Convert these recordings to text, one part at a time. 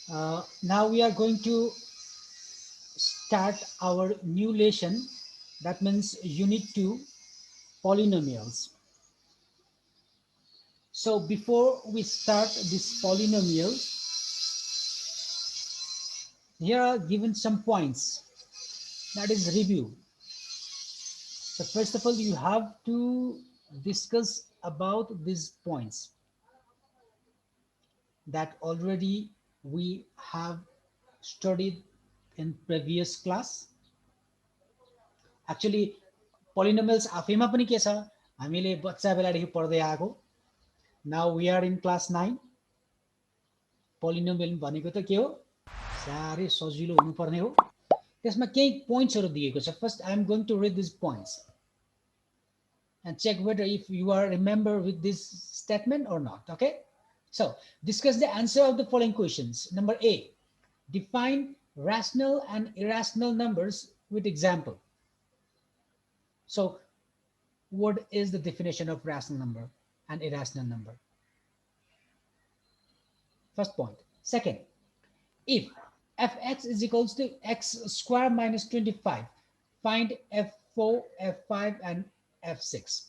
Now we are going to start our new lesson. That means unit 2, polynomials. So before we start this polynomial, here are given some points. That is review. So first of all, you have to discuss about these points that already we have studied in previous class. Actually, polynomials आफैमा पनि के छ हामीले बच्चा बेलादेखि पढ्दै आएको. Now we are in class 9. Polynomial भनेको त के हो, साह्रै सजिलो हुनुपर्ने हो. त्यसमा केही पोइन्ट्सहरू दिएको छ. First I am going to read this points and check whether if you are remember with this statement or not. Okay, so discuss the answer of the following questions. Number A, define rational and irrational numbers with example. So what is the definition of rational number and irrational number? First point. Second, if fx is equals to x square minus 25, find f4, f5 and f6.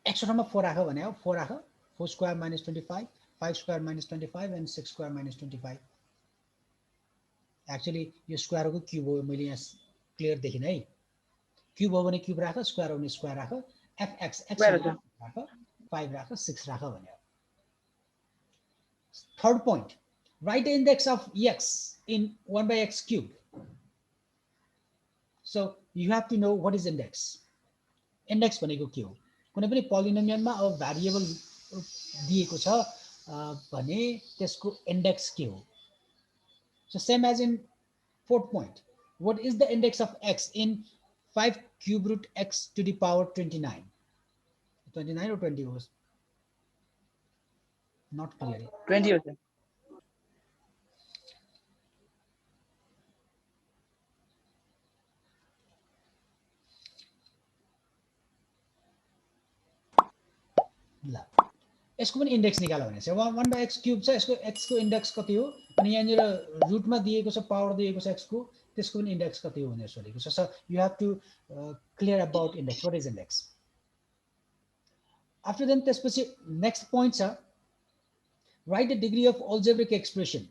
x ठाउँमा 4 राख भने हो, 4 राख, 4 square minus 25, 5 square minus 25 and 6 square minus 25. Actually यो स्क्वायरको cube हो, मैले यहाँ clear देखिन है. क्युब हो भने क्युब राख, स्क्वायर हो भने स्क्वायर राख. fx x राख, 5 राख, 6 राख भने. Third point, write the index of x in 1 by x cube. So you have to know what is index. Index भनेको के हो? कुनै पनि पोलिनोमियलमा अब भ्यारिएबल दिएको छ भने त्यसको इन्डेक्स के हो? So same as in fourth point, what is the index of x in 5 cube root x to the power 29? 29 or 20 was not clear. 20 हो सर. ल यसको पनि इन्डेक्स निकाल्यो भने चाहिँ 1 by x क्युब छ, यसको x को इन्डेक्स कति हो, अनि यहाँनिर रुटमा दिएको छ, पावर दिएको छ x को, त्यसको पनि इन्डेक्स कति हो भनेर सोधेको छ. So you have to clear about index, what is index. After then त्यसपछि नेक्स्ट पोइन्ट छ, write the degree of algebraic expression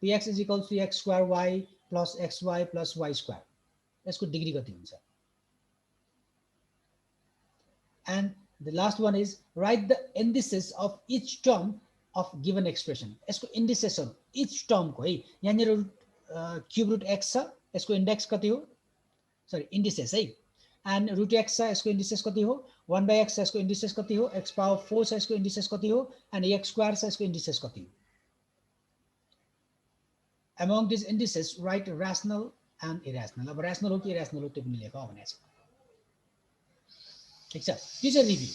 px is equals to x square y plus xy plus y square. यसको degree कति हुन्छ. And the last one is write the indices of each term of given expression. यसको indices of each term को है, यहाँनिर cube root x छ, यसको index कति हो, सरी indices है, and root x छ, यसको indices कति हो, 1 by x छ, यसको indices कति हो, x power 4 छ, यसको indices कति हो, and x square छ, यसको indices कति हो. Among these indices write rational and irrational. अब rational हो कि irrational हो त्यो पनि लेख भनेको छ. ठीक छ, यो चाहिँ रिभ्यू.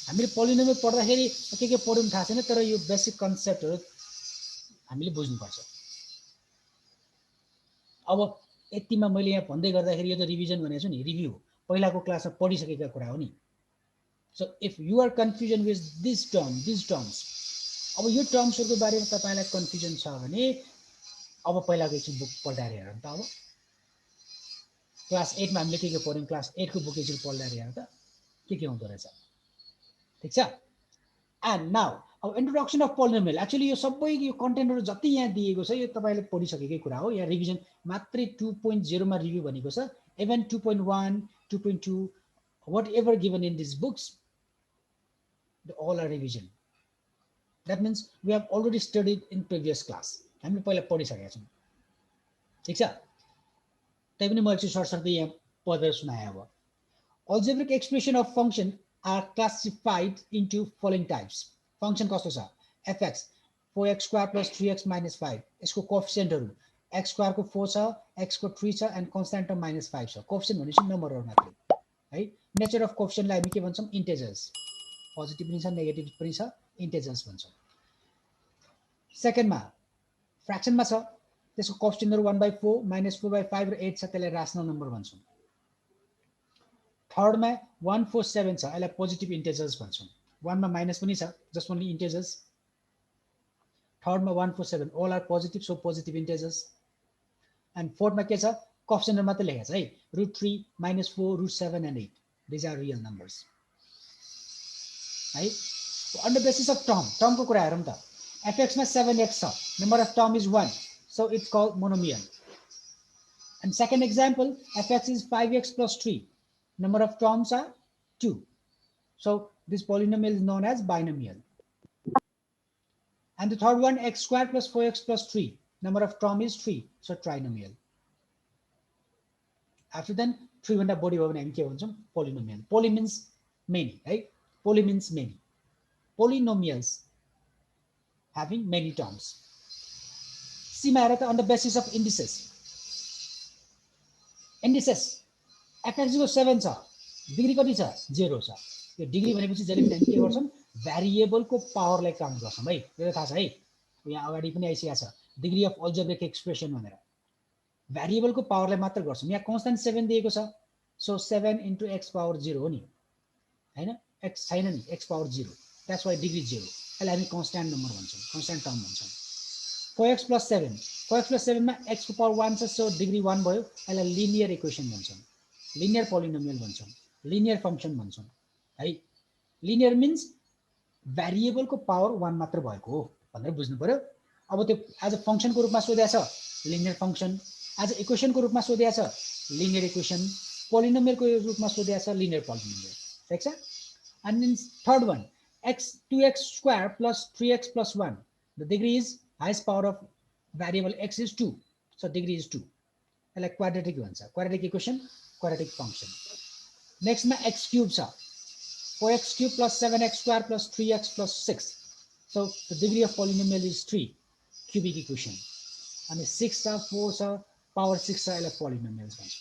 हामीले पोलिनोमियल पढ्दाखेरि के पढ्नु थाहा छैन, तर यो बेसिक कन्सेप्टहरु हामीले बुझ्नुपर्छ. अब यतिमा मैले यहाँ भन्दै गर्दाखेरि यो त रिभिजन भनेको छु नि, रिभ्यू हो, पहिलाको क्लासमा पढिसकेका कुरा हो नि. So if you are confusion with this terms, अब यो टर्म्सहरुको बारेमा तपाईलाई कन्फ्युजन छ भने अब पहिलाको एकछिन बुक पढ्दा हेरौँ त. अब क्लास 8 मा हामीले के पढ्यौं, क्लास 8 को बुक एकछिन पढ्दा हेरौँ त के हुँदो रहेछ. ठीक छ. एन्ड नाउ अब इन्ट्रोडक्सन अफ पोलिनोमियल. एक्चुअली यो सबै यो कन्टेन्टहरु जति यहाँ दिएको छ यो तपाईले पढिसकेकै कुरा हो. यहाँ रिभिजन मात्रै 2.0 मा रिभ्यू भनेको छ. Even 2.1 2.2 whatever given in these books, all are revision. That means we have already studied in previous class. हामीले पहिला पढिसकेका छौं. ठीक छ. तै पनि मैले चाहिँ सर्ट यहाँ पढेर सुनाए. अब algebraic expression of function are classified into following types. Function कस्तो छ, fx 4x square plus 3x minus 5. यसको कोएफिसिएन्टहरु x square को 4 छ, x को 3 छ, and constant term minus 5 छ. कोएफिसिएन्ट भनेपछि नम्बरहरु मात्रै है. नेचर अफ कोएफिसिएन्टलाई हामी के भन्छौं, इन्टिजर्स. पोजिटिभ पनि छ, नेगेटिभ पनि छ, इन्टिजर्स भन्छौं. सेकेन्डमा फ्र्याक्सनमा छ, त्यसको कोएफिसिएन्टहरु 1/4 -4/5 र 8 छ, त्यसलाई राशनल नम्बर भन्छौं. थर्ड में 1 4 7 छ, यसलाई पोजिटिभ इन्टिजर्स भन्छौं. 1 मा माइनस पनि छ, just only integers. थर्डमा 1 4 7 all are positive, so positive integers. And fourthमा के छ कोएफिसिएन्ट मात्र लेखेको छ है √3 -4 √7 and 8 these are real numbers है on the basis of term को कुरा हेरौँ त fx मा 7x छ number of term is 1 so it's called monomial. And second example, fx is 5x plus 3 number of terms are 2 so this polynomial is known as binomial. And the third one, x squared plus 4x plus 3 number of term is 3 so trinomial. After then 3 भन्दा बढी भयो भने हामी के भन्छौँ polynomial. Poly means many, right? Poly means many. Polynomials having many terms. C मा हेर त on the basis of indices. Indices fx को 7 छ डिग्री कति छ 0 छ यो डिग्री भनेपछि जहिले पनि हामी के गर्छौं भेरिएबल को पावरलाई काउन्ट गर्छौं है यो थाहा छ है यहाँ अगाडि पनि आइसकेको छ डिग्री अफ अल्जेब्रिक एक्सप्रेसन भनेर भेरिएबल को पावरलाई मात्र गर्छौं यहाँ कन्स्टेन्ट 7 दिएको छ सो 7 * x पावर 0 हो नि हैन x छैन नि x power 0 that's why degree 0 यसलाई हामी कन्स्टेन्ट नम्बर भन्छौं कन्स्टेन्ट टर्म भन्छौं 4x + 7 4x + 7 मा x को पावर 1 छ सो डिग्री 1 भयो यसलाई लिनियर इक्वेसन भन्छौं लिनियर पोलिनोमियल भन्छौं लिनियर फंक्शन भन्छौं है लिनियर मीन्स भेरिएबल को पावर 1 मात्र भएको हो भनेर बुझ्नु पर्यो अब त्यो एज अ फंक्शन को रूपमा सोधेको छ linear function as a equation को रूपमा सोधेको छ लिनियर इक्वेसन पोलिनोमियल को रूपमा सोधेको छ लिनियर पोलिनोमियल ठीक छ and then third one x 2x square plus 3x plus 1 the degree is highest power of variable x is 2 so degree is 2 like quadratic भन्छ quadratic equation quadratic function next मा x cube छ 4x cube plus 7x square plus 3x plus 6 so the degree of polynomial is 3 cubic equation and 6 छ 4 छ power 6 छ यसलाई polynomials भन्छ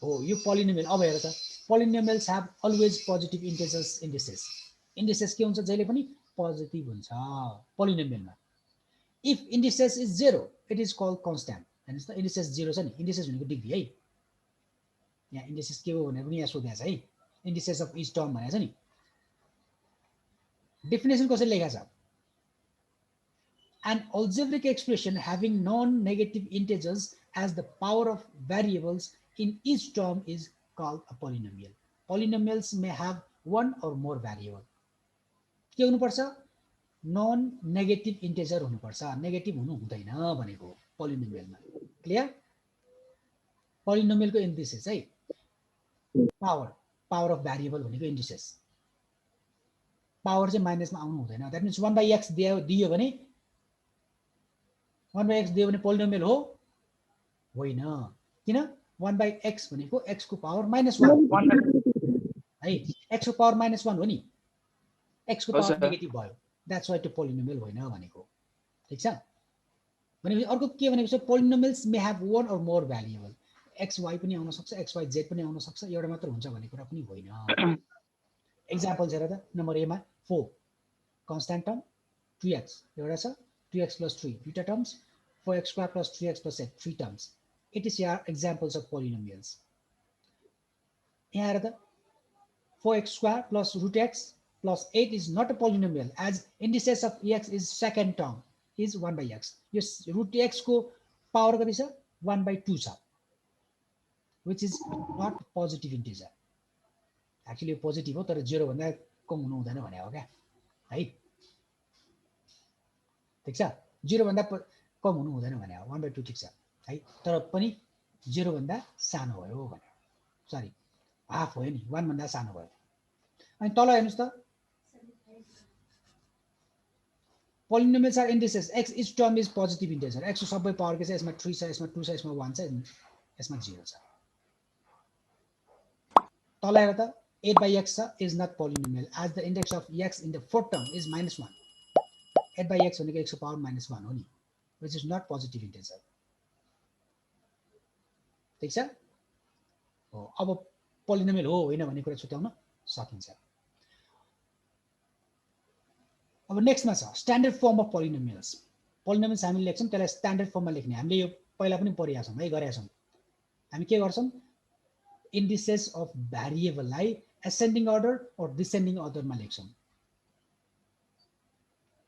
हो यो polynomial अब हेर त polynomials have always positive integers indices indices के हुन्छ जहिले पनि पोजिटिभ हुन्छ polynomial मा if indices is 0 it is called constant हेर्नुस् त indices 0 छ नि indices भनेको डिग्री है यहाँ indices के हो भनेर पनि यहाँ सोधेको छ है indices of each term भनेको छ नि definition कसरी लेखेको छ an algebraic expression having non-negative integers as the power of variables in each term is called a polynomial. Polynomials may have one or more variable. के हुनुपर्छ non-negative integer हुनुपर्छ negative हुनु हुँदैन भनेको पोलिनोमियलमा क्लियर पोलिनोमियलको इन्डिसेस है पावर अफ भेरिएबल भनेको indices power चाहिँ माइनसमा आउनु हुँदैन दैट मिन्स 1/x दियो भने 1/x दियो भने पोलिनोमियल हो होइन किन 1/x भनेको x को पावर -1 है x को पावर -1 हो नि x को पावर नेगेटिभ भयो दैट्स व्हाई त्यो पोलिनोमियल होइन भनेको ठीक छ भनेपछि अर्को के भनेको छ पोलिनोमियल्स मे हैव वन और मोर भेरिएबल x y पनि आउन सक्छ x y z पनि आउन सक्छ एउटा मात्र हुन्छ भन्ने कुरा पनि होइन एक्जाम्पल हेर त नम्बर a मा 4 कन्स्टेन्ट टर्म 2x एउटा छ 2x + 3 दुईटा terms 4x² + 3x + 8 3 terms it is here examples of polynomials यहाँ हेर त 4x² plus √x plus 8 is not a polynomial as indices of x is second term is 1/x यो √x को power कति छ 1/2 छ which is not positive integer actually यो positive हो तर 0 भन्दा कम हुनु हुँदैन भने हो क्या है ठीक छ 0 भन्दा कम हुनु हुँदैन भने हो 1/2 ठीक छ है तर पनि 0 भन्दा सानो भयो भने सरी हाफ भयो नि 1 भन्दा सानो भयो अनि तल हेर्नुस् त polynomials are indices x each term is positive integer x को सबै पावर के छ यसमा 3 छ यसमा 2 छ यसमा 1 छ यसमा 0 छ तल हेर त 8/x छ is not polynomial as the index of x in the fourth term is -1 8/x भनेको x को पावर -1 हो नि which is not positive integer ठीक छ हो अब पोलिनोमियल हो होइन भन्ने कुरा छुट्याउन सकिन्छ अब नेक्स्टमा छ standard form of polynomials polynomials हामीले लेख्छौं त्यसलाई स्ट्यान्डर्ड फर्ममा लेख्ने हामीले यो पहिला पनि पढिया छौं है गरेका छौं हामी के गर्छौं इन्डिसेस अफ भेरिएबललाई एसेन्डिङ अर्डर अर डिसेन्डिङ अर्डरमा लेख्छौं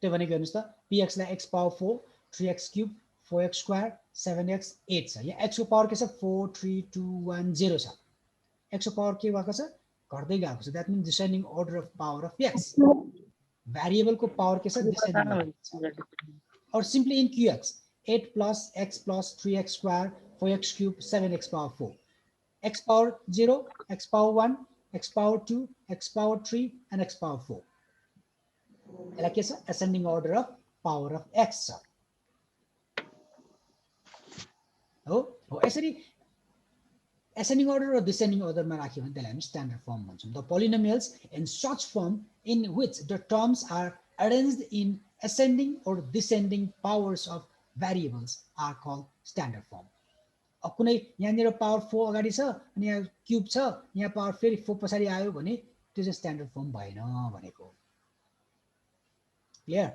त्यो भनेको हेर्नुस् त px लाई x power 4 3x cube 4x square 7x 8 छ। यहाँ x को पावर के छ 4 3 2 1 0 छ। x को पावर के भएको छ घट्दै गएको छ। That means descending order of power of x। Variable को पावर के छ डिसेंडिङ अर्डर। और simply in qx 8 plus x plus 3x square 4x cube 7x power 4 x power 0 x power 1 x power 2 x power 3 and x power 4 यसलाई के छ ascending order of power of x छ हो यसरी ascending order or descending order मा राख्यो भने त्यसलाई हामी standard form भन्छौं. The polynomials in such form in which the terms are arranged in ascending or descending powers of variables are called standard form. अब कुनै यहाँनिर पावर 4 अगाडि छ अनि यहाँ क्यूब छ यहाँ पावर फेरि 4 पछाडि आयो भने त्यो चाहिँ स्ट्यान्डर्ड फर्म भएन भनेको. क्लियर?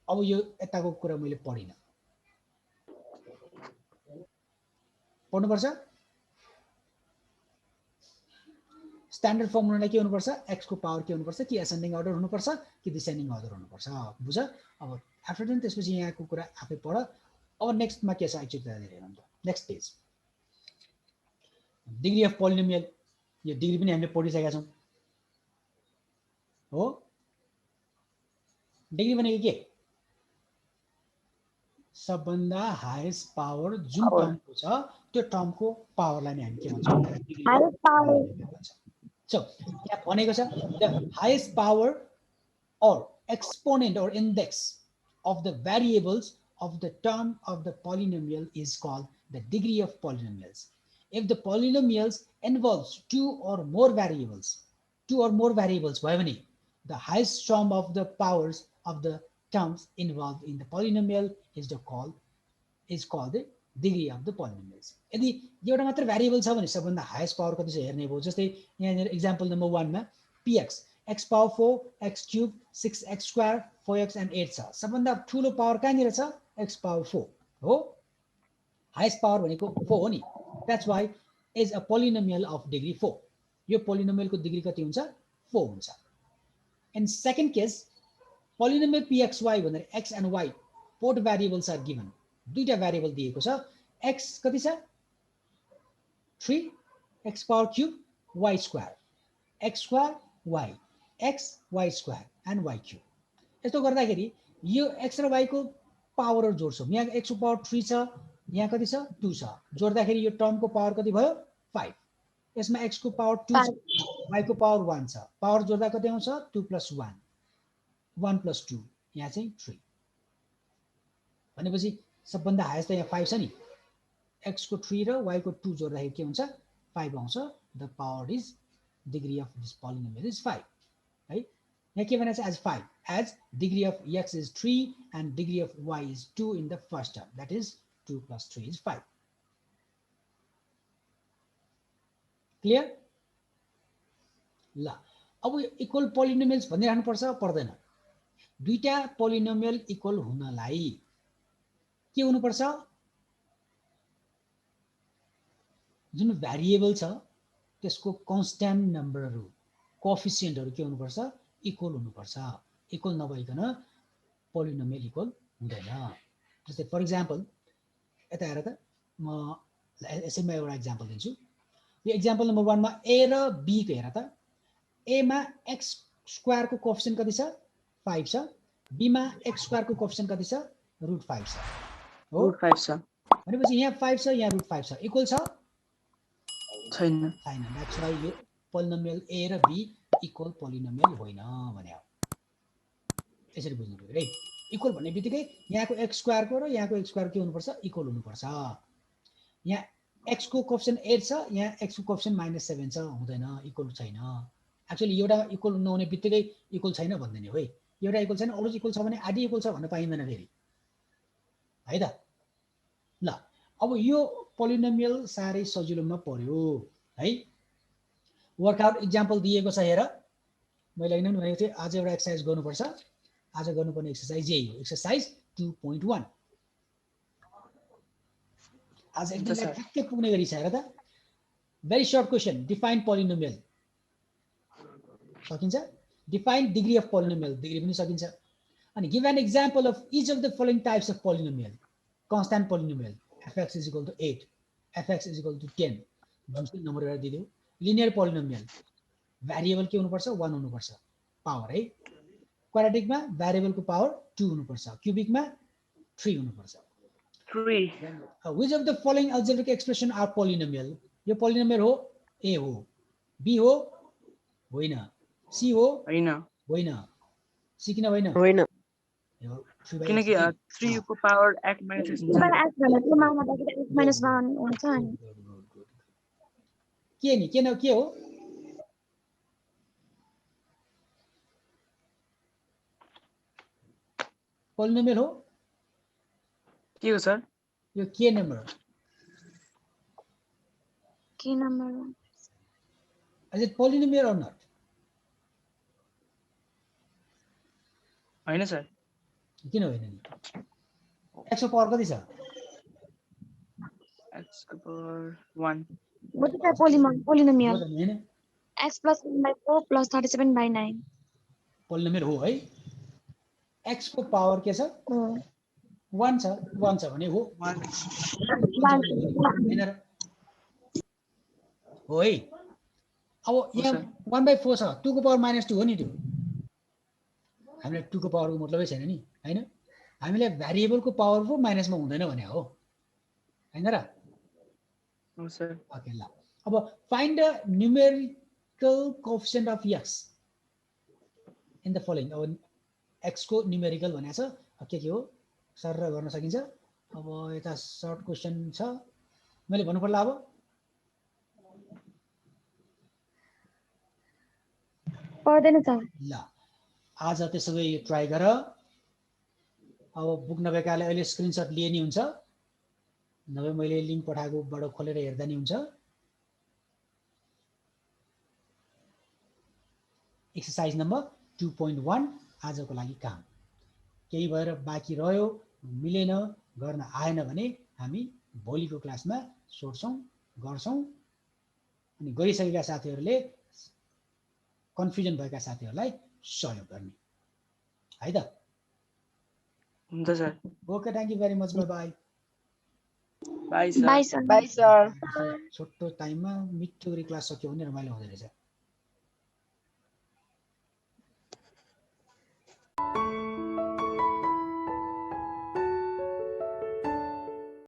अब यो यताको कुरा मैले पढिन. पढ्नुपर्छ. स्ट्यान्डर्ड फर्म हुनलाई के हुनुपर्छ x को पावर के हुनुपर्छ कि एसेन्डिङ अर्डर हुनुपर्छ कि डिसेन्डिङ अर्डर हुनुपर्छ. बुझ? अब आफ्टर देन त्यसपछि यहाँको कुरा आफै पढ. अब नेक्स्ट मा के छ एकचोटि हेरौँ त. Next page. Degree of polynomial. यो डिग्री पनि हामीले पढिसकेका छौं हो. डिग्री भनेको के? सबभन्दा हाईएस्ट पावर जुन टर्मको छ त्यो टर्मको पावरलाई नै हामी के भन्छौँ? Highest power. So, यहाँ भनेको छ the highest power or exponent or index of the variables of the term of the polynomial is called the degree of polynomials. If the polynomials involves two or more variables भयो भने the highest term of the powers of the terms involved in the polynomial is called the degree of the polynomials. यदि एउटा मात्र variable छ भने सबभन्दा highest power कति छ हेर्ने भयो. जस्तै यहाँ एक्जाम्पल नम्बर 1 मा px x power 4 x cube 6x square 4x and 8 छ. सबभन्दा ठूलो पावर कहाँनिर छ? x पावर 4 हो. हाईएस्ट पावर भनेको 4 हो नि. That's why is a polynomial of degree 4. यो पोलिनोमियल को डिग्री कति हुन्छ? 4 हुन्छ. In second case polynomial pxy भनेर x and y both variables are given. दुईटा भेरिएबल दिएको छ. x कति छ? 3 x power cube y square x square y x y square and y cube. यस्तो गर्दाखेरि यो x र y को पावरहरु जोड्छौं. यहाँ x को पावर 3 छ यहाँ कति छ? 2 छ. जोड्दाखेरि यो टर्मको पावर कति भयो? 5. यसमा x को पावर 2 छ y को पावर 1 छ. पावर जोड्दा कति आउँछ? 2 + 1 1 + 2 यहाँ चाहिँ 3. भनेपछि सबभन्दा हाईएस्ट त यहाँ 5 छ नि. x को 3 र y को 2 जोड्दाखेरि के हुन्छ? 5 आउँछ. The power is degree of this polynomial is 5 है. यहाँ के भनेको छ? As 5 as degree of x is 3 and degree of y is 2 in the first term. That is 2 + 3 is 5. Clear? ल अब इक्वल पोलिनोमियल्स भनिराख्नु पर्छ पर्दैन? दुईटा पोलिनोमियल इक्वल हुनलाई के हुनुपर्छ? जुन भेरिएबल छ त्यसको कन्स्ट्यान्ट नम्बरहरु कोएफिसिएन्टहरु के हुनुपर्छ? इक्वल हुनुपर्छ. इक्वल नभइकन पोलिनोमियल इक्वल हुँदैन. जस्तै फर एक्जाम्पल यता हेर त. म यसैमा एउटा एक्जाम्पल दिन्छु. यो एक्जाम्पल नम्बर 1 मा a र b को हेर त. a मा x स्क्वायर को कोएफिसिएन्ट कति छ? 5 छ. b मा x स्क्वायर को कोएफिसिएन्ट कति छ? √5 छ. हो √5 छ. भनेपछि यहाँ 5 छ यहाँ √5 छ. इक्वल छ? छैन. छैन. द्याट्स व्हाई यो पोलिनोमियल a र b इक्वल पोलिनोमियल होइन भने हो. यसरी बुझ्नु पर्यो है. इक्वल भन्ने बित्तिकै यहाँको x स्क्वायर को र यहाँको x स्क्वायर के हुनुपर्छ? इक्वल हुनुपर्छ. यहाँ x को कोएफिसिएन्ट 8 छ यहाँ x को कोएफिसिएन्ट -7 छ. हुँदैन. इक्वल छैन. एक्चुअली एउटा इक्वल नहुने बित्तिकै इक्वल छैन भन्दैन हो है. एउटा इक्वल छैन अरु इक्वल छ भने आधी इक्वल छ भन्न पाइँदैन फेरि है त. ल अब यो पोलिनोमियल सारै सजिलोमा पर्यो है. वर्कआउट एक्जाम्पल दिएको छ हेर. मैले हैन भनेको थिएँ आज एउटा एक्सरसाइज गर्नुपर्छ. आज गर्नुपर्ने एक्सरसाइज यही हो. एक्सरसाइज 2.1 आज एकदम ठ्याक्कै पुग्ने गरी छ हेर त. Very short question. Define polynomial सकिन्छ. Define degree of polynomial degree पनि सकिन्छ. अनि give an example of each of the following types of polynomial constant polynomial fx is equal to 8 fx is equal to 10 जुन number गरेर दिदियो linear polynomial variable के हुनुपर्छ 1 हुनुपर्छ power है क्वाड्रेटिकमा भ्यारिएबलको power 2 हुनुपर्छ क्युबिकमा 3 हुनुपर्छ 3 which of the following algebraic expression are polynomial यो polynomial हो a हो b हो होइन c हो हैन होइन c किन होइन होइन यो 3 by किनकि 3 को पावर x - x हुन्छ x भनेको माग्दाखेरि x - 1 हुन्छ अनि के नि के न के हो पोलिनोमियल हो के हो सर यो के नम्बर के number is it polynomial or not हैन सर किन होइन नि x को पावर कति छ x को power 1 what is a polynomial हो त नि हैन x plus 1 by 4 plus 37 by 9 polynomial हो है x को पावर के छ 1 छ भने हो हैन र हो है अब यहाँ 1/4 छ 2 को पावर -2 हो नि त्यो हामीले 2 को पावरको मतलबै छैन नि हैन हामीले भ्यारिएबलको पावर पो माइनसमा हुँदैन भने हो हैन र हो सर ओके ल अब find the numerical coefficient of x in the following अब x को न्यूमेरिकल भनेको छ के हो सर गर्न सकिन्छ अब यता सर्ट क्वेशन छ मैले भन्नु पर्ला अब पर्दैन त ल आज त्यसैले यो ट्राई गर अब बुक नभएकाले अहिले स्क्रिनशट लिए नि हुन्छ नभए मैले लिंक पठाएकोबाट खोलेर हेर्दा नि हुन्छ एक्सरसाइज नम्बर 2.1 आजको लागि काम केही भएर बाँकी रह्यो मिलेन गर्न आएन भने हामी भोलिको क्लासमा सोध्छौं गर्छौं अनि गरिसकेका साथीहरूले कन्फ्युजन भएका साथीहरूलाई सहयोग गर्ने है त हुन्छ sir okay thank you very much by by sir by sir by sir छोटो टाइममा मिठो गरी क्लास सक्यो भने रमाइलो हुँदै रहेछ